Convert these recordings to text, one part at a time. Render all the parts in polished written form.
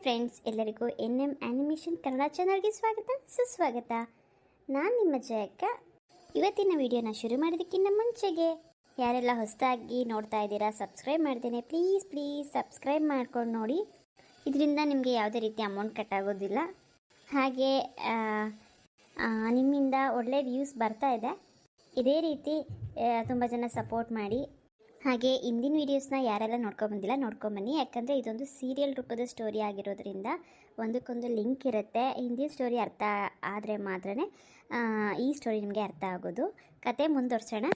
Friends, ಎಲ್ಲರಿಗೂ NM animation Kannada ಚಾನಲ್ಗೆ ಸ್ವಾಗತ ಸುಸ್ವಾಗತ. ನಾನು ನಿಮ್ಮ ಜಯಕ್ಕ. ಇವತ್ತಿನ ವಿಡಿಯೋನ ಶುರು ಮಾಡೋದಕ್ಕಿಂತ ಮುಂಚೆಗೆ ಯಾರೆಲ್ಲ ಹೊಸದಾಗಿ ನೋಡ್ತಾ ಇದ್ದೀರಾ, ಸಬ್ಸ್ಕ್ರೈಬ್ ಮಾಡ್ದೇನೆ ಪ್ಲೀಸ್ ಸಬ್ಸ್ಕ್ರೈಬ್ ಮಾಡ್ಕೊಂಡು ನೋಡಿ. ಇದರಿಂದ ನಿಮಗೆ ಯಾವುದೇ ರೀತಿ ಅಮೌಂಟ್ ಕಟ್ಟಾಗೋದಿಲ್ಲ. ಹಾಗೆ ನಿಮ್ಮಿಂದ ಒಳ್ಳೆ ವ್ಯೂಸ್ ಬರ್ತಾ ಇದೆ. ಇದೇ ರೀತಿ ತುಂಬ ಜನ ಸಪೋರ್ಟ್ ಮಾಡಿ. ಹಾಗೆ ಇಂದಿನ ವೀಡಿಯೋಸ್ನ ಯಾರೆಲ್ಲ ನೋಡ್ಕೊಂಬಂದಿಲ್ಲ ನೋಡ್ಕೊಂಬನ್ನಿ. ಯಾಕಂದರೆ ಇದೊಂದು ಸೀರಿಯಲ್ ರೂಪದ ಸ್ಟೋರಿ ಆಗಿರೋದ್ರಿಂದ ಒಂದಕ್ಕೊಂದು ಲಿಂಕ್ ಇರುತ್ತೆ. ಹಿಂದಿನ ಸ್ಟೋರಿ ಅರ್ಥ ಆದರೆ ಮಾತ್ರ ಈ ಸ್ಟೋರಿ ನಿಮಗೆ ಅರ್ಥ ಆಗೋದು. ಕತೆ ಮುಂದುವರ್ಸೋಣ.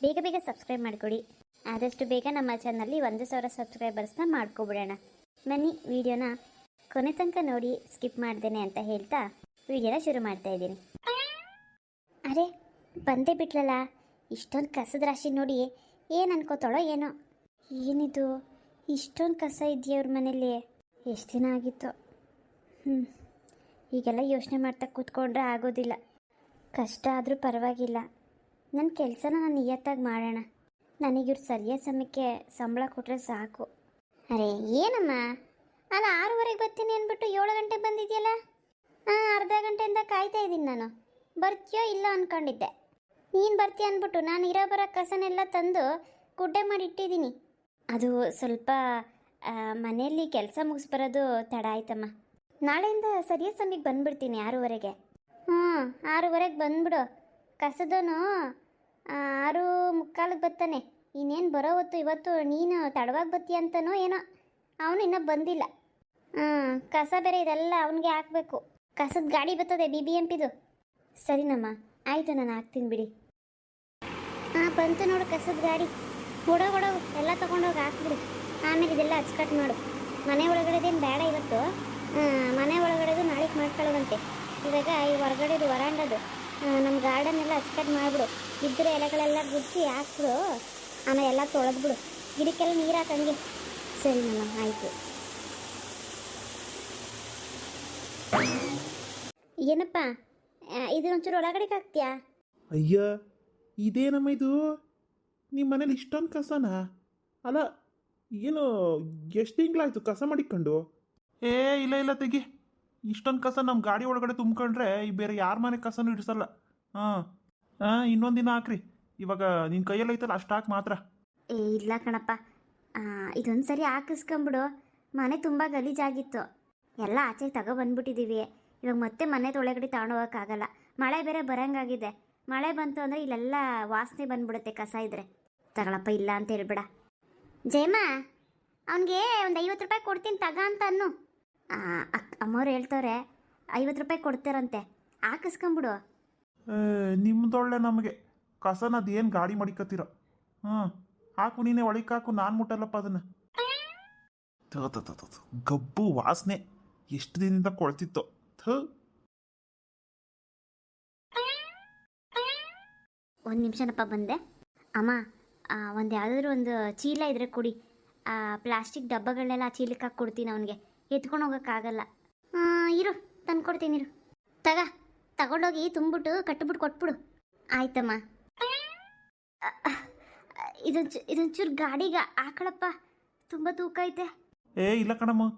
ಬೇಗ ಸಬ್ಸ್ಕ್ರೈಬ್ ಮಾಡಿಕೊಡಿ. ಆದಷ್ಟು ಬೇಗ ನಮ್ಮ ಚಾನಲ್ಲಿ 1,000 ಸಬ್ಸ್ಕ್ರೈಬರ್ಸ್ನ ಮಾಡ್ಕೊಬಿಡೋಣ. ಬನ್ನಿ, ವಿಡಿಯೋನ ಕೊನೆ ತನಕ ನೋಡಿ, ಸ್ಕಿಪ್ ಮಾಡ್ದೇನೆ ಅಂತ ಹೇಳ್ತಾ ವಿಡಿಯೋನ ಶುರು ಮಾಡ್ತಾ ಇದ್ದೀನಿ. ಅರೆ, ಬಂದೇ ಬಿಟ್ಲಲ್ಲ. ಇಷ್ಟೊಂದು ಕಸದ ರಾಶಿ ನೋಡಿ ಏನು ಅನ್ಕೋತಾಳೋ ಏನೋ. ಏನಿದು ಇಷ್ಟೊಂದು ಕಸ ಇದೆಯಾ ಅವ್ರ ಮನೇಲಿ? ಎಷ್ಟು ದಿನ ಆಗಿತ್ತು. ಈಗೆಲ್ಲ ಯೋಚನೆ ಮಾಡ್ತಾ ಕೂತ್ಕೊಂಡ್ರೆ ಆಗೋದಿಲ್ಲ. ಕಷ್ಟ ಆದರೂ ಪರವಾಗಿಲ್ಲ, ನನ್ನ ಕೆಲಸನ ನಾನು ನಿಯತ್ತಾಗಿ ಮಾಡೋಣ. ನನಗಿವ್ರು ಸರಿಯಾದ ಸಮಯಕ್ಕೆ ಸಂಬಳ ಕೊಟ್ಟರೆ ಸಾಕು. ಅರೆ ಏನಮ್ಮ, ಅಲ್ಲ 6:30ಗೆ ಬರ್ತೀನಿ ಅಂದ್ಬಿಟ್ಟು 7 ಗಂಟೆಗೆ ಬಂದಿದೆಯಲ್ಲ. ಅರ್ಧ ಗಂಟೆಯಿಂದ ಕಾಯ್ತಾ ಇದ್ದೀನಿ ನಾನು. ಬರ್ತೀಯೋ ಇಲ್ಲ ಅಂದ್ಕೊಂಡಿದ್ದೆ. ನೀನು ಬರ್ತೀಯ ಅಂದ್ಬಿಟ್ಟು ನಾನು ಬರೋ ಕಸನೆಲ್ಲ ತಂದು ಗುಡ್ಡೆ ಮಾಡಿ ಇಟ್ಟಿದ್ದೀನಿ. ಅದು ಸ್ವಲ್ಪ ಮನೆಯಲ್ಲಿ ಕೆಲಸ ಮುಗಿಸ್ಬರೋದು ತಡ ಆಯ್ತಮ್ಮ. ನಾಳೆಯಿಂದ ಸರಿಯಾದ ಸಮಯಕ್ಕೆ ಬಂದುಬಿಡ್ತೀನಿ 6:30ಗೆ. 6:30ಗೆ ಬಂದುಬಿಡು. ಕಸದವನು 6:45ಗೆ ಬರ್ತಾನೆ. ಇನ್ನೇನು ಬರೋ ಹೊತ್ತು ಇವತ್ತು ನೀನು ತಡವಾಗಿ ಬರ್ತೀಯ ಅಂತನೋ ಏನೋ. ಅವನು ಇನ್ನೂ ಬಂದಿಲ್ಲ. ಕಸ ಬೇರೆ ಇದೆಲ್ಲ ಅವನಿಗೆ ಹಾಕಬೇಕು. ಕಸದ ಗಾಡಿ ಬರ್ತದೆ BBMPದು. ಸರಿನಮ್ಮ, ಆಯಿತು, ನಾನು ಹಾಕ್ತೀನಿ ಬಿಡಿ. ಬಂತು ನೋಡು ಕಸದ ಗಾಡಿ. ಹೊಡೋಗು ಎಲ್ಲ ತೊಗೊಂಡೋಗಿ ಹಾಕ್ಬಿಡು. ಆಮೇಲೆ ಇದೆಲ್ಲ ಅಚ್ಚುಕಟ್ಟು ಮಾಡು. ಮನೆ ಒಳಗಡೆದೇನು ಬೇಡ ಇವತ್ತು. ಮನೆ ಒಳಗಡೆದು ನಾಳೆಗೆ ಮಾಡ್ಕೊಳ್ಳೋದಂತೆ. ಇವಾಗ ಈ ಹೊರಗಡೆದು ವರಾಂಡದು ನಮ್ಮ ಗಾರ್ಡನ್ ಎಲ್ಲ ಅಚ್ಚುಕಟ್ಟು ಮಾಡಿಬಿಡು. ಇದ್ದರೆ ಎಲೆಗಳೆಲ್ಲ ಗುಡಿಸಿ ಹಾಕ್ಬಿಡು. ಆಮೇಲೆ ಎಲ್ಲ ತೊಳೆದ್ಬಿಡು. ಗಿಡಕ್ಕೆಲ್ಲ ನೀರು ಹಾಕಂಗೆ. ಸರಿ ನಮ್ಮ, ಆಯಿತು. ಏನಪ್ಪ ಇದನ್ನೊಂಚೂರು ಒಳಗಡೆಗೆ ಹಾಕ್ತೀಯಾ? ಅಯ್ಯ, ಇದೇನಮ್ಮ ಇದು? ನಿಮ್ಮ ಮನೇಲಿ ಇಷ್ಟೊಂದು ಕಸನಾ? ಅಲ್ಲ, ಏನು ಎಷ್ಟು ತಿಂಗಳಾಯ್ತು ಕಸ ಮಾಡಿಕೊಂಡು? ಇಲ್ಲ ತೆಗಿ. ಇಷ್ಟೊಂದು ಕಸ ನಮ್ಮ ಗಾಡಿ ಒಳಗಡೆ ತುಂಬ್ಕೊಂಡ್ರೆ ಬೇರೆ ಯಾರ ಮನೆ ಕಸನೂ ಇಡಿಸಲ್ಲ. ಇನ್ನೊಂದು ದಿನ ಹಾಕ್ರಿ. ಇವಾಗ ನಿನ್ನ ಕೈಯಲ್ಲಿ ಐತಲ್ಲ ಅಷ್ಟು ಹಾಕಿ ಮಾತ್ರ. ಇಲ್ಲ ಕಣಪ್ಪ, ಇದೊಂದು ಸರಿ ಹಾಕಿಸ್ಕೊಂಬಿಡು. ಮನೆ ತುಂಬ ಗಲೀಜಾಗಿತ್ತು. ಎಲ್ಲ ಆಚೆಗೆ ತಗೊಬಂದ್ಬಿಟ್ಟಿದ್ದೀವಿ. ಇವಾಗ ಮತ್ತೆ ಮನೆ ಒಳಗಡೆ ತಗೊಂಡೋಗೋಕ್ಕಾಗಲ್ಲ. ಮಳೆ ಬೇರೆ ಬರೋಂಗಾಗಿದೆ. ಮಳೆ ಬಂತು ಅಂದರೆ ಇಲ್ಲೆಲ್ಲ ವಾಸನೆ ಬಂದ್ಬಿಡುತ್ತೆ ಕಸ ಇದ್ದರೆ. ತಗೊಳಪ್ಪ, ಇಲ್ಲ ಅಂತ ಹೇಳ್ಬೇಡ. ಜಯಮ್ಮ, ಅವನಿಗೆ ಒಂದು 50 ರೂಪಾಯಿ ಕೊಡ್ತೀನಿ ತಗ ಅಂತ ಅನ್ನು. ಅಮ್ಮವ್ರು ಹೇಳ್ತವ್ರೆ 50 ರೂಪಾಯಿ ಕೊಡ್ತಾರಂತೆ. ಹಾಕಿಸ್ಕೊಂಬಿಡು. ನಿಮ್ದೊಳ್ಳೆ ನಮಗೆ ಕಸನದು ಏನು ಗಾಡಿ ಮಡಿಕತ್ತೀರ? ಹಾಕು, ನೀನೇ ಒಳಗೆ ಹಾಕು, ನಾನು ಮುಟ್ಟಲ್ಲಪ್ಪ ಅದನ್ನು. ಗಬ್ಬು ವಾಸನೆ ಎಷ್ಟು ದಿನದಿಂದ ಕೊಳ್ತಿತ್ತು. ಒಂದು ನಿಮಿಷನಪ್ಪ ಬಂದೆ. ಅಮ್ಮ, ಒಂದು ಯಾವುದಾದ್ರೂ ಒಂದು ಚೀಲ ಇದ್ರೆ ಕೊಡಿ. ಪ್ಲಾಸ್ಟಿಕ್ ಡಬ್ಬಗಳನ್ನೆಲ್ಲ ಆ ಚೀಲಕ್ಕೆ ಹಾಕಿ ಕೊಡ್ತೀನಿ. ಅವನಿಗೆ ಎತ್ಕೊಂಡು ಹೋಗೋಕ್ಕಾಗಲ್ಲ. ಇರು, ತಂದು ಕೊಡ್ತೀನಿ ಇರು. ತಗೊಂಡೋಗಿ ತುಂಬಿಟ್ಟು ಕಟ್ಟಿಬಿಟ್ಟು ಕೊಟ್ಬಿಡು. ಆಯ್ತಮ್ಮ. ಇದೊಂಚೂರು ಗಾಡಿಗೆ ಹಾಕಳಪ್ಪ, ತುಂಬ ತೂಕ ಐತೆ. ಇಲ್ಲ ಕಣಮ್ಮ,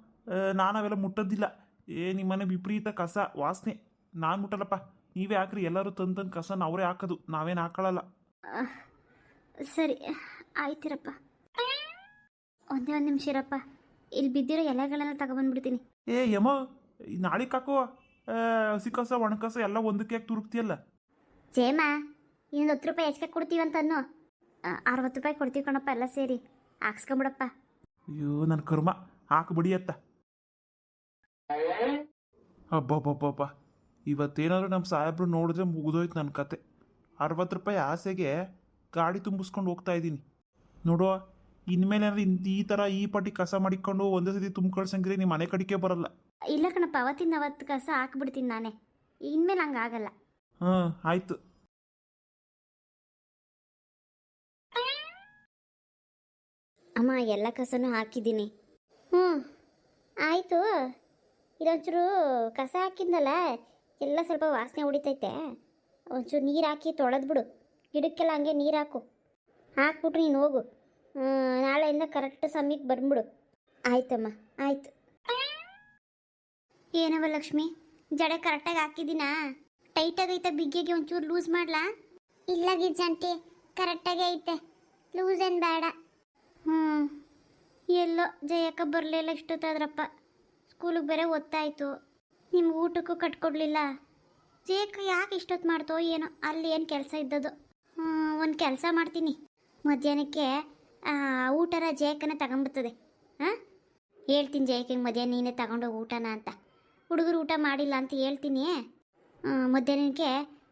ನಾನು ಅವೆಲ್ಲ ಮುಟ್ಟೋದಿಲ್ಲ. ನಿಮ್ಮನೆ ವಿಪರೀತ ಕಸ ವಾಸನೆ, ನಾನು ಮುಟ್ಟಲ್ಲಪ್ಪ. ನೀವೇ ಹಾಕ್ರಿ. ಎಲ್ಲರೂ ತಂದು ಕಸನ ಅವರೇ ಹಾಕೋದು, ನಾವೇನು ಹಾಕೊಳ್ಳಲ್ಲ. ಸರಿ, ಆಯ್ತಿರಪ್ಪ. ಒಂದೇ ಒಂದು ನಿಮಿಷ ಇರಪ್ಪ. ಇಲ್ಲಿ ಬಿದ್ದಿರೋ ಎಲೆಗಳೆಲ್ಲ ತಗೊಬಂದ್ಬಿಡ್ತೀನಿ. ಯಮ್ಮ, ನಾಳೆಗೆ ಹಾಕುವ. ಹಸಿ ಕಸ ಒಣ ಕಸ ಎಲ್ಲ ಒಂದಕ್ಕೆ ಯಾಕೆ ತುರುಕ್ತಿಯಲ್ಲ? ಜೇಮ, ಇನ್ನೊಂದು 10 ರೂಪಾಯಿ ಹೆಚ್ಚಿಗೆ ಕೊಡ್ತೀವಂತನ್ನು. 60 ರೂಪಾಯಿ ಕೊಡ್ತೀವಿ ಕಣಪ್ಪ, ಎಲ್ಲ ಸೇರಿ ಹಾಕ್ಸ್ಕೊಂಬಿಡಪ್ಪ. ಅಯ್ಯೋ, ನನ್ನ ಕರ್ಮ. ಹಾಕ್ಬಿಡಿ ಅತ್ತ. ಅಬ್ಬಬ್ಬಬ್ಬ, ಇವತ್ತೇನಾದ್ರು ನಮ್ಮ ಸಾಹೇಬ್ರು ನೋಡಿದ್ರೆ ಮುಗಿದೋಯ್ತು ನನ್ನ ಕತೆ. 60 ರೂಪಾಯಿ ಆಸೆಗೆ ಗಾಡಿ ತುಂಬಿಸ್ಕೊಂಡು ಹೋಗ್ತಾ ಇದ್ದೀನಿ. ನೋಡುವ, ಇನ್ಮೇಲೆ ಈ ಥರ ಈ ಪಟ್ಟಿ ಕಸ ಮಾಡಿಕೊಂಡು ಒಂದೇ ಸತಿ ತುಂಬ್ಕೊಳ್ಸಂಗ್ರೆ ನಿಮ್ಮ ಮನೆ ಕಡಿಕೆ ಬರಲ್ಲ. ಇಲ್ಲ ಕಣಪ್ಪ, ಅವತ್ತು ಕಸ ಹಾಕ್ಬಿಡ್ತೀನಿ ನಾನೇ. ಇನ್ಮೇಲೆ ಹಂಗೆ ಆಗಲ್ಲ. ಆಯ್ತು. ಅಮ್ಮ, ಎಲ್ಲ ಕಸನೂ ಹಾಕಿದ್ದೀನಿ. ಆಯಿತು. ಇದೊಂಚೂರು ಕಸ ಹಾಕಿದ್ನಲ್ಲ, ಎಲ್ಲ ಸ್ವಲ್ಪ ವಾಸನೆ ಹೊಡಿತೈತೆ. ಒಂಚೂರು ನೀರು ಹಾಕಿ ತೊಳೆದ್ಬಿಡು. ಗಿಡಕ್ಕೆಲ್ಲ ಹಂಗೆ ನೀರು ಹಾಕ್ಬಿಟ್ರು ನೀನು ಹೋಗು. ನಾಳೆಯಿಂದ ಕರೆಕ್ಟ್ ಸಮಯಕ್ಕೆ ಬಂದ್ಬಿಡು. ಆಯ್ತಮ್ಮ, ಆಯಿತು. ಏನವ ಲಕ್ಷ್ಮಿ, ಜಡೆ ಕರೆಕ್ಟಾಗಿ ಹಾಕಿದ್ದೀನಾ? ಟೈಟಾಗಿ ಐತೆ, ಬಿಗ್ಗೆಗೆ ಒಂಚೂರು ಲೂಸ್ ಮಾಡ್ಲಾ? ಇಲ್ಲ ಗಿಜ್ಜಂಟಿ, ಕರೆಕ್ಟಾಗಿ ಐತೆ, ಲೂಸ್ ಏನು ಬೇಡ. ಎಲ್ಲೋ ಜಯಕ್ಕ ಬರಲಿಲ್ಲ ಇಷ್ಟೊತ್ತಾದ್ರಪ್ಪ. ಸ್ಕೂಲಿಗೆ ಬೇರೆ ಒತ್ತಾಯಿತು, ನಿಮ್ಗೆ ಊಟಕ್ಕೂ ಕಟ್ಕೊಡ್ಲಿಲ್ಲ. ಜಯಕ್ಕ ಯಾಕೆ ಇಷ್ಟೊತ್ತು ಮಾಡ್ತೋ ಏನೋ, ಅಲ್ಲಿ ಏನು ಕೆಲಸ ಇದ್ದದು. ಒಂದು ಕೆಲಸ ಮಾಡ್ತೀನಿ, ಮಧ್ಯಾಹ್ನಕ್ಕೆ ಊಟನ ಜಯಕ್ಕನೇ ತಗೊಂಬರ್ತದೆ. ಹಾಂ, ಹೇಳ್ತೀನಿ ಜಯಕ್ಕಂಗೆ ಮಧ್ಯಾಹ್ನ ನೀನೇ ತಗೊಂಡೋಗಿ ಊಟನ ಅಂತ. ಹುಡುಗರು ಊಟ ಮಾಡಿಲ್ಲ ಅಂತ ಹೇಳ್ತೀನಿ. ಮಧ್ಯಾಹ್ನಕ್ಕೆ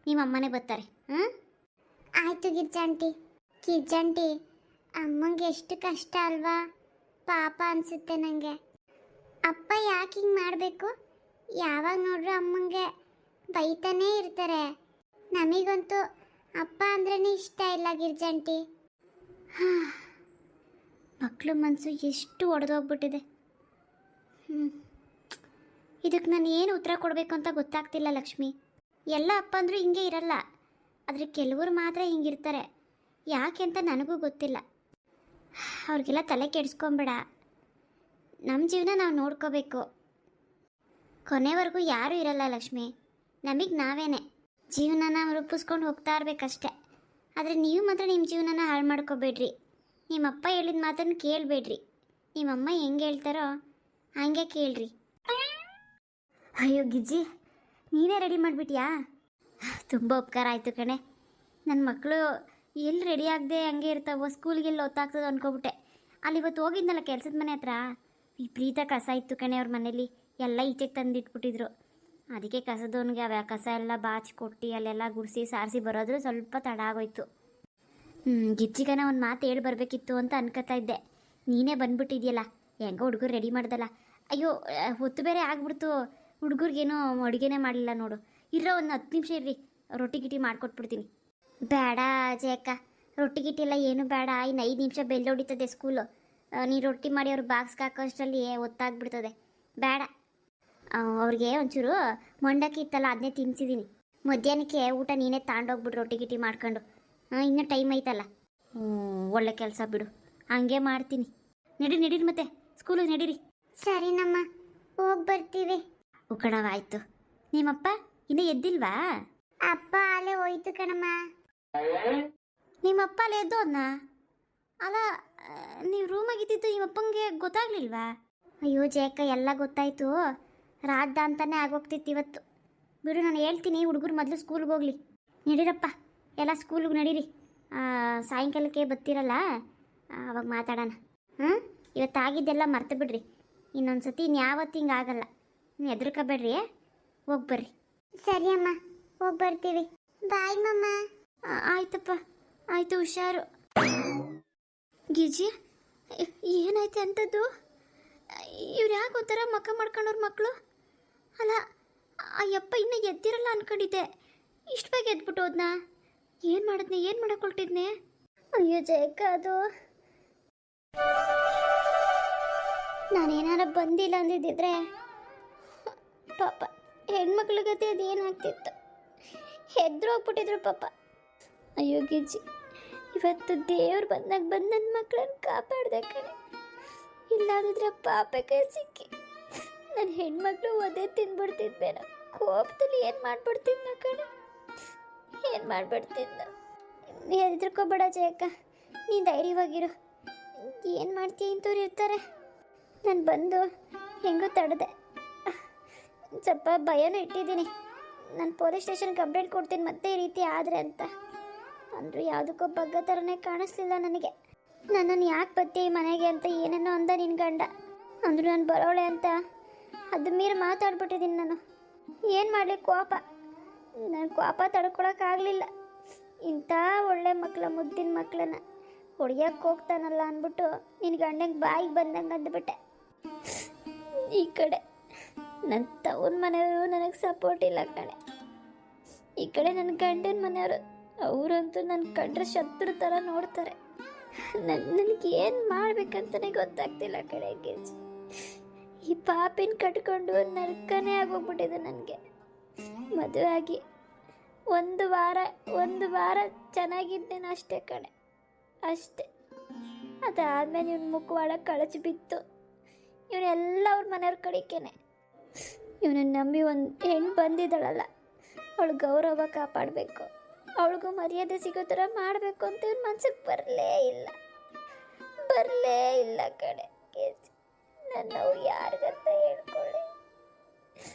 ನಿಮ್ಮ ಅಮ್ಮನೇ ಬರ್ತಾರೆ. ಆಯಿತು ಗಿರ್ಜಾಂಟಿ. ಗಿರ್ಜಾಂಟಿ, ಅಮ್ಮಂಗೆ ಎಷ್ಟು ಕಷ್ಟ ಅಲ್ವಾ, ಪಾಪ ಅನಿಸುತ್ತೆ ನನಗೆ. ಅಪ್ಪ ಯಾಕೆ ಹಿಂಗೆ ಮಾಡಬೇಕು? ಯಾವಾಗ ನೋಡ್ರು ಅಮ್ಮಂಗೆ ಬೈತಾನೇ ಇರ್ತಾರೆ. ನಮಗಂತೂ ಅಪ್ಪ ಅಂದ್ರೇ ಇಷ್ಟ ಇಲ್ಲ ಗಿರ್ಜಾಂಟಿ. ಮಕ್ಕಳು ಮನಸ್ಸು ಎಷ್ಟು ಒಡೆದೋಗ್ಬಿಟ್ಟಿದೆ. ಇದಕ್ಕೆ ನಾನು ಏನು ಉತ್ತರ ಕೊಡಬೇಕು ಅಂತ ಗೊತ್ತಾಗ್ತಿಲ್ಲ ಲಕ್ಷ್ಮಿ. ಎಲ್ಲ ಅಪ್ಪ ಅಂದರೂ ಹಿಂಗೆ ಇರಲ್ಲ, ಆದರೆ ಕೆಲವರು ಮಾತ್ರ ಹಿಂಗಿರ್ತಾರೆ. ಯಾಕೆ ಅಂತ ನನಗೂ ಗೊತ್ತಿಲ್ಲ. ಅವ್ರಿಗೆಲ್ಲ ತಲೆ ಕೆಡಿಸ್ಕೊಂಬೇಡ, ನಮ್ಮ ಜೀವನ ನಾವು ನೋಡ್ಕೋಬೇಕು. ಕೊನೆವರೆಗೂ ಯಾರೂ ಇರಲ್ಲ ಲಕ್ಷ್ಮಿ, ನಮಗೆ ನಾವೇನೆ ಜೀವನನ ರೂಪಿಸ್ಕೊಂಡು ಹೋಗ್ತಾ ಇರಬೇಕಷ್ಟೆ. ಆದರೆ ನೀವು ಮಾತ್ರ ನಿಮ್ಮ ಜೀವನನ ಹಾಳು ಮಾಡ್ಕೋಬೇಡ್ರಿ. ನಿಮ್ಮಪ್ಪ ಹೇಳಿದ ಮಾತನ್ನು ಕೇಳಬೇಡ್ರಿ. ನಿಮ್ಮಮ್ಮ ಹೆಂಗೆ ಹೇಳ್ತಾರೋ ಹಂಗೆ ಕೇಳ್ರಿ. ಅಯ್ಯೋ ಗಿಜ್ಜಿ, ನೀನೇ ರೆಡಿ ಮಾಡಿಬಿಟ್ಯಾ? ತುಂಬ ಉಪಕಾರ ಆಯಿತು ಕಣೆ. ನನ್ನ ಮಕ್ಕಳು ಎಲ್ಲಿ ರೆಡಿ ಆಗದೆ ಹಂಗೆ ಇರ್ತಾವೋ, ಸ್ಕೂಲ್ಗೆ ಎಲ್ಲಿ ಹೊತ್ತಾಗ್ತದೋ ಅನ್ಕೊಬಿಟ್ಟೆ. ಅಲ್ಲಿ ಇವತ್ತು ಹೋಗಿದ್ನಲ್ಲ ಕೆಲಸದ ಮನೆ ಹತ್ರ, ವಿಪರೀತ ಕಸ ಇತ್ತು ಕಣೆ ಅವ್ರ ಮನೇಲಿ. ಎಲ್ಲ ಈಚೆಗೆ ತಂದಿಟ್ಬಿಟ್ಟಿದ್ರು. ಅದಕ್ಕೆ ಕಸದವನಿಗೆ ಅವ ಕಸ ಎಲ್ಲ ಬಾಚಿ ಕೊಟ್ಟು ಅಲ್ಲೆಲ್ಲ ಗುಡಿಸಿ ಸಾರಿಸಿ ಬರೋದ್ರು ಸ್ವಲ್ಪ ತಡ ಆಗೋಯ್ತು. ಗಿಜ್ಜಿಗನ ಒಂದು ಮಾತು ಹೇಳಿ ಬರಬೇಕಿತ್ತು ಅಂತ ಅನ್ಕೋತಾ ಇದ್ದೆ. ನೀನೇ ಬಂದ್ಬಿಟ್ಟಿದ್ಯಲ್ಲ, ಹೆಂಗೋ ಹುಡುಗರು ರೆಡಿ ಮಾಡ್ದಲ್ಲ. ಅಯ್ಯೋ, ಹೊತ್ತು ಬೇರೆ ಆಗ್ಬಿಡ್ತು. ಹುಡುಗರಿಗೇನೋ ಅಡುಗೆನೇ ಮಾಡಲಿಲ್ಲ ನೋಡು. ಇರೋ ಒಂದು 10 ನಿಮಿಷ ಇರ್ರಿ, ರೊಟ್ಟಿ ಗಿಟ್ಟಿ ಮಾಡಿಕೊಟ್ಬಿಡ್ತೀನಿ. ಬೇಡ ಜಯಕ್ಕ, ರೊಟ್ಟಿ ಗಿಟ್ಟಿ ಎಲ್ಲ ಏನು ಬೇಡ. ಇನ್ನು 5 ನಿಮಿಷ ಬೆಲ್ ಹೊಡಿತದೆ ಸ್ಕೂಲು. ನೀನು ರೊಟ್ಟಿ ಮಾಡಿ ಅವ್ರು ಬಾಕ್ಸ್ಗೆ ಹಾಕೋಷ್ಟರಲ್ಲಿ ಒತ್ತಾಗ್ಬಿಡ್ತದೆ. ಬೇಡ, ಅವ್ರಿಗೆ ಒಂಚೂರು ಮಂಡಕ್ಕಿ ಇತ್ತಲ್ಲ ಅದನ್ನೇ ತಿನ್ನಿಸಿದ್ದೀನಿ. ಮಧ್ಯಾಹ್ನಕ್ಕೆ ಊಟ ನೀನೇ ತಗೊಂಡೋಗ್ಬಿಡು ರೊಟ್ಟಿ ಗಿಟ್ಟಿ ಮಾಡ್ಕೊಂಡು. ಇನ್ನೂ ಟೈಮ್ ಐತಲ್ಲ. ಒಳ್ಳೆ ಕೆಲಸ ಬಿಡು, ಹಂಗೆ ಮಾಡ್ತೀನಿ. ನಡೀರಿ ಮತ್ತೆ ಸ್ಕೂಲಿಗೆ ನಡೀರಿ. ಸರಿನಮ್ಮ, ಹೋಗಿ ಬರ್ತೀವಿ. ಕಣವಾಯ್ತು. ನಿಮ್ಮಪ್ಪ ಇನ್ನೂ ಎದ್ದಿಲ್ವಾ? ಅಪ್ಪ ಅಲ್ಲೇ ಹೋಯ್ತು ಕಣಮ್ಮ. ನಿಮ್ಮಪ್ಪ ಅಲ್ಲೇ ಎದ್ದು ಅದನ್ನ? ಅಲ್ಲ, ನೀವು ರೂಮಾಗಿದ್ದಿದ್ದು ನಿಮ್ಮಪ್ಪಂಗೆ ಗೊತ್ತಾಗ್ಲಿಲ್ವಾ? ಅಯ್ಯೋ ಜಯಕ್ಕ, ಎಲ್ಲ ಗೊತ್ತಾಯ್ತು. ರಾಡ್ಡ ಅಂತಾನೆ ಆಗೋಗ್ತಿತ್ತು ಇವತ್ತು. ಬಿಡು, ನಾನು ಹೇಳ್ತೀನಿ, ಹುಡುಗರು ಮೊದಲು ಸ್ಕೂಲ್ಗೆ ಹೋಗ್ಲಿ. ನಡೀರಪ್ಪ, ಎಲ್ಲ ಸ್ಕೂಲ್ಗೆ ನಡೀರಿ. ಸಾಯಂಕಾಲಕ್ಕೆ ಬರ್ತಿರಲ್ಲ, ಅವಾಗ ಮಾತಾಡೋಣ. ಇವತ್ತಾಗಿದ್ದೆಲ್ಲ ಮರ್ತು ಬಿಡ್ರಿ. ಇನ್ನೊಂದು ಸತಿ ಇನ್ಯಾವತ್ತು ಹಿಂಗೆ ಆಗಲ್ಲ. ನೀವು ಹೆದರ್ಕೋಬೇಡ್ರಿ, ಹೋಗಿ ಬರ್ರಿ. ಸರಿ ಅಮ್ಮ, ಹೋಗಿ ಬರ್ತೀವಿ. ಬಾಯ್ ಮಮ್ಮ. ಆಯ್ತಪ್ಪ, ಆಯಿತು, ಹುಷಾರು. ಗಿಜಿ, ಏನಾಯ್ತು ಅಂಥದ್ದು? ಇವ್ರು ಯಾಕೆ ಒಂಥರ ಮಕ್ಕ ಮಾಡ್ಕೊಂಡವ್ರ ಮಕ್ಕಳು? ಅಲ್ಲ, ಅಯ್ಯಪ್ಪ ಇನ್ನೂ ಎದ್ದಿರಲ್ಲ ಅನ್ಕೊಂಡಿದ್ದೆ. ಇಷ್ಟು ಬೇಗ ಎದ್ಬಿಟ್ಟು ಹೋದ್ನ? ಏನು ಮಾಡಿದ್ನೆ, ಏನು ಮಾಡಕೊಳ್ತಿದ್ನೆ? ಅಯ್ಯೋ ಜಯಕ್ಕ, ಅದು ನಾನೇನಾರ ಬಂದಿಲ್ಲ ಅಂದಿದ್ದಿದ್ರೆ ಪಾಪ ಹೆಣ್ಮಕ್ಳಿಗತೆ ಅದು ಏನಾಗ್ತಿತ್ತು. ಹೆದ್ರು ಹೋಗ್ಬಿಟ್ಟಿದ್ರು ಪಾಪ. ಅಯ್ಯೋ ಗಿಜ್ಜಿ, ಇವತ್ತು ದೇವ್ರು ಬಂದಾಗ ಬಂದು ನನ್ನ ಮಕ್ಕಳನ್ನ ಕಾಪಾಡ್ದೆ ಕಣೆ. ಇಲ್ಲಾಂದಿದ್ರೆ ಪಾಪಕ್ಕೆ ಸಿಕ್ಕಿ ನನ್ನ ಹೆಣ್ಮಕ್ಳು ಒದೆ ತಿಂದ್ಬಿಡ್ತಿದ್ಬೇಡ. ಕೋಪದಲ್ಲಿ ಏನು ಮಾಡ್ಬಿಡ್ತಿದ್ನ ಕಣೆ, ಏನು ಮಾಡ್ಬಿಡ್ತಿದ್ನ. ಹೆದರ್ಕೋಬೇಡ ಜಯಕ್ಕ, ನೀನು ಧೈರ್ಯವಾಗಿರು. ಏನು ಮಾಡ್ತೀಯ, ಇಂಥವ್ರು ಇರ್ತಾರೆ. ನಾನು ಬಂದು ಹೆಂಗೋ ತಡೆದೆ. ಸ್ವಲ್ಪ ಭಯನೂ ಇಟ್ಟಿದ್ದೀನಿ. ನಾನು ಪೊಲೀಸ್ ಸ್ಟೇಷನ್ಗೆ ಕಂಪ್ಲೇಂಟ್ ಕೊಡ್ತೀನಿ ಮತ್ತೆ ಈ ರೀತಿ ಆದರೆ ಅಂತ. ಅಂದರೂ ಯಾವುದಕ್ಕೋ ಬಗ್ಗ ಥರನೇ ಕಾಣಿಸ್ಲಿಲ್ಲ ನನಗೆ. ನನ್ನನ್ನು ಯಾಕೆ ಬತ್ತಿ ಈ ಮನೆಗೆ ಅಂತ ಏನೇನೋ ಅಂದ ನಿನ್ನ ಗಂಡ. ಅಂದರೂ ನಾನು ಬರೋಳೆ ಅಂತ ಅದು ಮೀರಿ ಮಾತಾಡ್ಬಿಟ್ಟಿದ್ದೀನಿ ನಾನು. ಏನು ಮಾಡಲಿ, ಕೋಪ. ನಾನು ಕೋಪ ತಡ್ಕೊಳಕ್ಕಾಗಲಿಲ್ಲ. ಇಂಥ ಒಳ್ಳೆ ಮಕ್ಕಳ, ಮುದ್ದಿನ ಮಕ್ಕಳನ್ನ ಹೊಡಿಯೋಕ್ಕೆ ಹೋಗ್ತಾನಲ್ಲ ಅಂದ್ಬಿಟ್ಟು ನಿನ್ನ ಗಂಡಂಗೆ ಬಾಯಿಗೆ ಬಂದಂಗೆ ಅಂದ್ಬಿಟ್ಟೆ. ಈ ಕಡೆ ನನ್ನ ತವ್ರ ಮನೆಯವರು ನನಗೆ ಸಪೋರ್ಟ್ ಇಲ್ಲ ಕಣೆ. ಈ ಕಡೆ ನನ್ನ ಗಂಡನ ಮನೆಯವರು, ಅವರಂತೂ ನನ್ನ ಕಂಡ್ರೆ ಶತ್ರು ಥರ ನೋಡ್ತಾರೆ. ನನಗೆ ಏನು ಮಾಡ್ಬೇಕಂತಲೇ ಗೊತ್ತಾಗ್ತಿಲ್ಲ ಕಡೆ ಗಿರ್ಜಿ. ಈ ಪಾಪಿನ ಕಟ್ಕೊಂಡು ನರ್ಕನೇ ಆಗೋಗ್ಬಿಟ್ಟಿದೆ ನನಗೆ. ಮದುವೆ ಆಗಿ ಒಂದು ವಾರ ಚೆನ್ನಾಗಿದ್ದೇನೆ ಅಷ್ಟೇ ಕಣೆ, ಅಷ್ಟೇ. ಅದಾದಮೇಲೆ ಇವನು ಮುಖವಾಡ ಕಳಚಿ ಬಿತ್ತು. ಇವನೆಲ್ಲ ಅವ್ರ ಮನೆಯವ್ರ ಕಡೆಗೇನೆ. ಇವನನ್ನು ನಂಬಿ ಒಂದು ಹೆಣ್ಣು ಬಂದಿದ್ದಾಳಲ್ಲ, ಅವಳು ಗೌರವ ಕಾಪಾಡಬೇಕು, ಅವಳಿಗೂ ಮರ್ಯಾದೆ ಸಿಗೋ ಥರ ಮಾಡಬೇಕು ಅಂತ ಇವ್ನ ಮನ್ಸಿಗೆ ಬರಲೇ ಇಲ್ಲ ಕಡೆ. ನನ್ನ ಅವ್ರು ಯಾರಿಗಂತ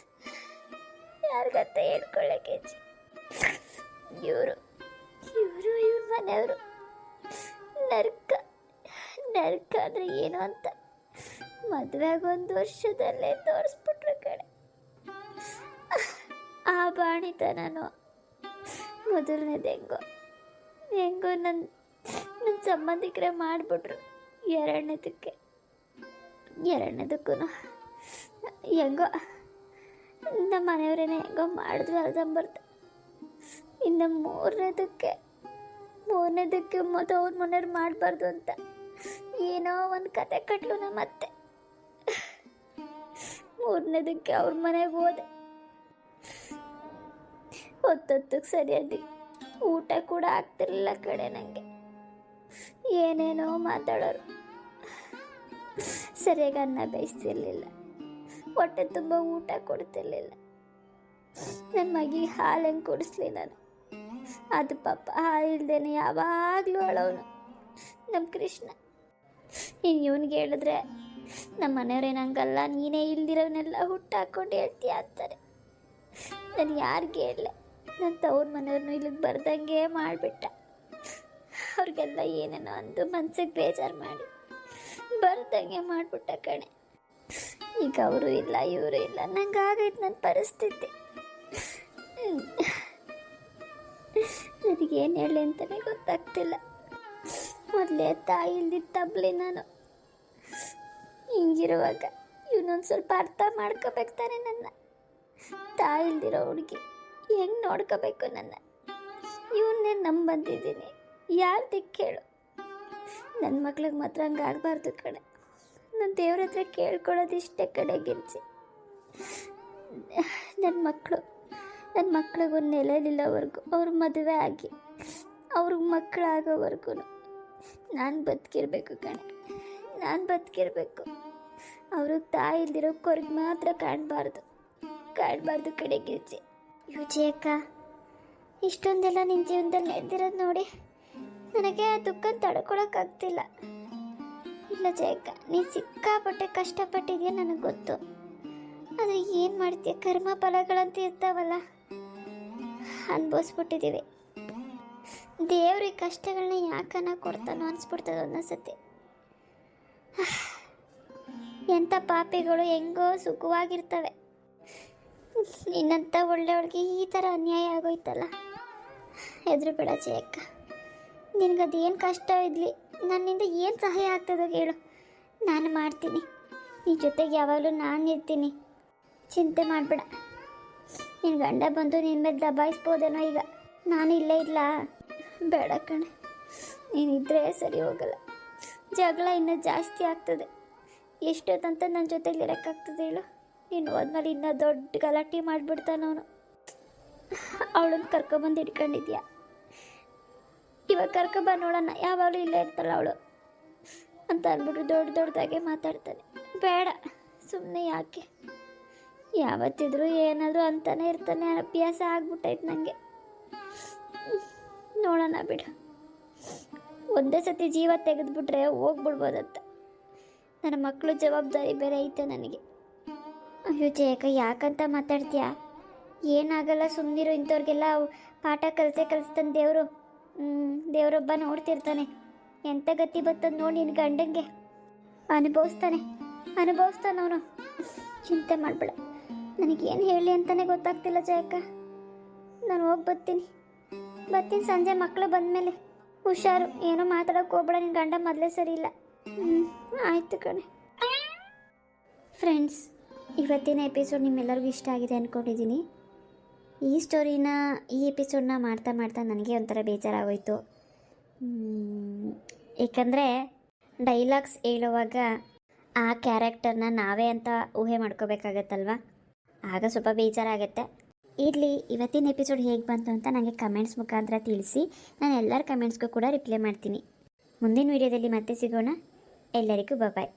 ಹೇಳ್ಕೊಳ್ಳೆ ಕೇಜಿ. ಇವ್ರ ಮನೆಯವರು ನರ್ಕ ಅಂದರೆ ಏನು ಅಂತ ಮದುವೆ ಆಗಿ 1 ವರ್ಷದಲ್ಲೇ ತೋರಿಸ್ಬಿಟ್ರು ಕಡೆ. ಆ ಬಾಣಿತನೂ ಮೊದಲನೇದು ಹೆಂಗೋ ನನ್ನ ಸಂಬಂಧಿಕರೇ ಮಾಡಿಬಿಟ್ರು. ಎರಡನೇದಕ್ಕೂ ಹೆಂಗೋ ನಮ್ಮ ಮನೆಯವರೇನೆ ಹೆಂಗೋ ಮಾಡಿದ್ರು ಅರ್ಧಂಬರ್ಧ. ಇನ್ನು ಮೂರನೇದಕ್ಕೆ ಮತ್ತು ಅವ್ರ ಮನೆಯವ್ರು ಮಾಡಬಾರ್ದು ಅಂತ ಏನೋ ಒಂದು ಕತೆ ಕಟ್ಲು ನಮ್ಮ ಅತ್ತೆ. ಮೂರನೇದಕ್ಕೆ ಅವ್ರ ಮನೆಗೆ ಹೋದೆ. ಹೊತ್ತೊತ್ತಿಗೆ ಸರಿಯಾಗಿ ಊಟ ಕೂಡ ಆಗ್ತಿರ್ಲಿಲ್ಲ ಕಡೆ. ನನಗೆ ಏನೇನೋ ಮಾತಾಡೋರು, ಸರಿಯಾಗಿ ಅನ್ನ ಬೇಯಿಸ್ತಿರ್ಲಿಲ್ಲ, ಹೊಟ್ಟೆ ತುಂಬ ಊಟ ಕೊಡ್ತಿರ್ಲಿಲ್ಲ. ನನ್ನ ಮಗಿಗೆ ಹಾಲು ಹೆಂಗೆ ಕುಡಿಸ್ಲಿ ನಾನು? ಅದು ಪಾಪ ಹಾಲು ಇಲ್ದೇನೆ ಯಾವಾಗಲೂ ಅಳವನು ನಮ್ಮ ಕೃಷ್ಣ. ಇನ್ನು ಇವನಿಗೆ ಹೇಳಿದ್ರೆ ನಮ್ಮ ಮನೆಯವ್ರೇನಂಗಲ್ಲ, ನೀನೇ ಇಲ್ದಿರೋನೆಲ್ಲ ಹುಟ್ಟಾಕೊಂಡು ಹೇಳ್ತೀಯ ಅಂತಾರೆ. ನಾನು ಯಾರಿಗೆ ಹೇಳಲೆ? ನನ್ನ ತವ್ರ ಮನೆಯವ್ರನ್ನೂ ಇಲ್ಲಿಗೆ ಬರ್ದಂಗೆ ಮಾಡಿಬಿಟ್ಟ. ಅವ್ರಿಗೆಲ್ಲ ಏನೇನೋ ಅಂದು ಮನ್ಸಿಗೆ ಬೇಜಾರು ಮಾಡಿ ಬರ್ದಂಗೆ ಮಾಡಿಬಿಟ್ಟ ಕಣೆ. ಈಗ ಅವರು ಇಲ್ಲ, ಇವರು ಇಲ್ಲ, ನಂಗೆ ಆಗೈತೆ ನನ್ನ ಪರಿಸ್ಥಿತಿ. ನನಗೇನು ಹೇಳಿ ಅಂತಲೇ ಗೊತ್ತಾಗ್ತಿಲ್ಲ. ಮೊದಲೇ ತಾಯಿ ಇಲ್ದಿದ್ದ ತಬ್ಲಿ ನಾನು. ಹಿಂಗಿರುವಾಗ ಇವನೊಂದು ಸ್ವಲ್ಪ ಅರ್ಥ ಮಾಡ್ಕೋಬೇಕು ತಾನೆ. ನನ್ನ ತಾಯಿ ಇಲ್ದಿರೋ ಹುಡುಗಿ ಹೆಂಗೆ ನೋಡ್ಕೋಬೇಕು ನನ್ನ? ಇವನ್ನೇ ಬಂದಿದ್ದೀನಿ, ಯಾರು ದಿಕ್ಕು ಹೇಳು? ನನ್ನ ಮಕ್ಳಿಗೆ ಮಾತ್ರ ಹಂಗೆ ಆಗಬಾರ್ದು ಕಡೆ. ನಾನು ದೇವ್ರ ಹತ್ರ ಕೇಳ್ಕೊಳ್ಳೋದು ಇಷ್ಟೇ ಕಡೆ ಗಿರ್ಜಿ. ನನ್ನ ಮಕ್ಳಿಗೆ ಒಂದು ನೆಲೆಲಿಲ್ಲವರೆಗೂ, ಅವ್ರ ಮದುವೆ ಆಗಿ ಅವ್ರಿಗೆ ಮಕ್ಕಳಾಗೋವರೆಗೂ ನಾನು ಬದುಕಿರ್ಬೇಕು ಕಣೆ. ನಾನು ಬದುಕಿರ್ಬೇಕು. ಅವ್ರಿಗೆ ತಾಯಿ ಇಲ್ದಿರೋ ಕೊರ್ಗೆ ಮಾತ್ರ ಕಾಣಬಾರ್ದು ಕಡೆ ಗಿರ್ಜಿ. ಯುಜಿ ಅಕ್ಕ, ಇಷ್ಟೊಂದೆಲ್ಲ ನಿನ್ನ ಜೀವನದಲ್ಲಿ ನಡೆದಿರೋದು ನೋಡಿ ನನಗೆ ಆ ದುಃಖ ತಡ್ಕೊಳಕ್ಕಾಗ್ತಿಲ್ಲ. ಇಲ್ಲ ಜಯಕ್ಕ, ನೀನು ಸಿಕ್ಕಾಪಟ್ಟೆ ಕಷ್ಟಪಟ್ಟಿದ್ಯಾ, ನನಗೆ ಗೊತ್ತು. ಆದರೆ ಏನು ಮಾಡ್ತೀಯ, ಕರ್ಮ ಫಲಗಳಂತ ಇರ್ತಾವಲ್ಲ, ಅನ್ಭವಿಸ್ಬಿಟ್ಟಿದ್ದೀವಿ. ದೇವ್ರಿಗೆ ಕಷ್ಟಗಳನ್ನ ಯಾಕನ ಕೊಡ್ತಾನೋ ಅನಿಸ್ಬಿಡ್ತದೆ ಒಂದೊಂದ್ಸತಿ. ಎಂಥ ಪಾಪಿಗಳು ಹೆಂಗೋ ಸುಖವಾಗಿರ್ತವೆ. ನಿನ್ನಂಥ ಒಳ್ಳೆಯವಳಿಗೆ ಈ ಥರ ಅನ್ಯಾಯ ಆಗೋಯ್ತಲ್ಲ. ಹೆದರು ಬೇಡ ಜಯಕ್ಕ, ನಿನಗದೇನು ಕಷ್ಟ ಇದ್ಲಿ, ನನ್ನಿಂದ ಏನು ಸಹಾಯ ಆಗ್ತದೋ ಹೇಳು, ನಾನು ಮಾಡ್ತೀನಿ. ನಿನ್ನ ಜೊತೆಗೆ ಯಾವಾಗಲೂ ನಾನು ಇರ್ತೀನಿ, ಚಿಂತೆ ಮಾಡಬೇಡ. ನಿನ್ನ ಗಂಡ ಬಂದು ನಿನ್ನ ಮೇಲೆ ದಬಾಯಿಸ್ಬೋದೇನೋ ಈಗ. ನಾನು ಇಲ್ಲೇ ಇಲ್ಲ. ಬೇಡ ಕಣೆ, ನೀನಿದ್ರೆ ಸರಿ ಹೋಗಲ್ಲ. ಜಗಳ ಇನ್ನೂ ಜಾಸ್ತಿ ಆಗ್ತದೆ. ಎಷ್ಟೊತ್ತಂತ ನನ್ನ ಜೊತೆಲಿ ಇರೋಕ್ಕಾಗ್ತದೆ ಹೇಳು? ನೀನು ಹೋದ್ಮೇಲೆ ಇನ್ನೂ ದೊಡ್ಡ ಗಲಾಟೆ ಮಾಡಿಬಿಡ್ತಾನವನು. ಅವಳನ್ನು ಕರ್ಕೊಬಂದು ಇಟ್ಕೊಂಡಿದ್ಯಾ, ಇವಾಗ ಕರ್ಕೊಬ ನೋಡೋಣ, ಯಾವಾಗಲೂ ಇಲ್ಲೇ ಇರ್ತಾಳೆ ಅವಳು ಅಂತ ಅಂದ್ಬಿಟ್ಟು ದೊಡ್ಡದಾಗೆ ಮಾತಾಡ್ತಾನೆ. ಬೇಡ, ಸುಮ್ಮನೆ ಯಾಕೆ? ಯಾವತ್ತಿದ್ರು ಏನಾದರೂ ಅಂತಾನೆ ಇರ್ತಾನೆ, ಅಭ್ಯಾಸ ಆಗ್ಬಿಟ್ಟೈತೆ ನನಗೆ. ನೋಡೋಣ ಬಿಡು. ಒಂದೇ ಸತಿ ಜೀವ ತೆಗೆದುಬಿಟ್ರೆ ಹೋಗ್ಬಿಡ್ಬೋದತ್ತ. ನನ್ನ ಮಕ್ಕಳು ಜವಾಬ್ದಾರಿ ಬೇರೆ ಐತೆ ನನಗೆ. ಅಯ್ಯೋ ಜಯಕ, ಯಾಕಂತ ಮಾತಾಡ್ತೀಯಾ? ಏನಾಗಲ್ಲ, ಸುಮ್ಮನಿರು. ಇಂಥವ್ರಿಗೆಲ್ಲ ಪಾಠ ಕಲಿಸ್ತಾನೆ ದೇವರು. ದೇವರೊಬ್ಬ ನೋಡ್ತಿರ್ತಾನೆ. ಎಂಥ ಗತಿ ಬರ್ತದೆ ನೋಡಿ ನಿನ್ನ ಗಂಡಂಗೆ. ಅನುಭವಿಸ್ತಾನೆ ಅವನು. ಚಿಂತೆ ಮಾಡಬೇಡ. ನನಗೇನು ಹೇಳಿ ಅಂತಲೇ ಗೊತ್ತಾಗ್ತಿಲ್ಲ ಜಯಕ್ಕ. ನಾನು ಹೋಗಿ ಬರ್ತೀನಿ ಸಂಜೆ ಮಕ್ಕಳು ಬಂದಮೇಲೆ. ಹುಷಾರು, ಏನೋ ಮಾತಾಡೋಕೆ ಹೋಗ್ಬೇಡ, ನಿನ್ನ ಗಂಡ ಮೊದಲೇ ಸರಿ ಇಲ್ಲ. ಆಯಿತು ಕಣೆ. ಫ್ರೆಂಡ್ಸ್, ಇವತ್ತಿನ ಎಪಿಸೋಡ್ ನಿಮ್ಮೆಲ್ಲರಿಗೂ ಇಷ್ಟ ಆಗಿದೆ ಅಂದ್ಕೊಂಡಿದ್ದೀನಿ. ಈ ಎಪಿಸೋಡನ್ನ ಮಾಡ್ತಾ ನನಗೆ ಒಂಥರ ಬೇಜಾರಾಗೋಯ್ತು. ಏಕೆಂದರೆ ಡೈಲಾಗ್ಸ್ ಹೇಳುವಾಗ ಆ ಕ್ಯಾರೆಕ್ಟರ್ನ ನಾವೇ ಅಂತ ಊಹೆ ಮಾಡ್ಕೋಬೇಕಾಗತ್ತಲ್ವ, ಆಗ ಸ್ವಲ್ಪ ಬೇಜಾರಾಗುತ್ತೆ. ಇರಲಿ, ಇವತ್ತಿನ ಎಪಿಸೋಡ್ ಹೇಗೆ ಬಂತು ಅಂತ ನನಗೆ ಕಮೆಂಟ್ಸ್ ಮುಖಾಂತರ ತಿಳಿಸಿ. ನಾನು ಎಲ್ಲರ ಕಮೆಂಟ್ಸ್ಗೂ ಕೂಡ ರಿಪ್ಲೈ ಮಾಡ್ತೀನಿ. ಮುಂದಿನ ವೀಡಿಯೋದಲ್ಲಿ ಮತ್ತೆ ಸಿಗೋಣ. ಎಲ್ಲರಿಗೂ ಬಾಯ್.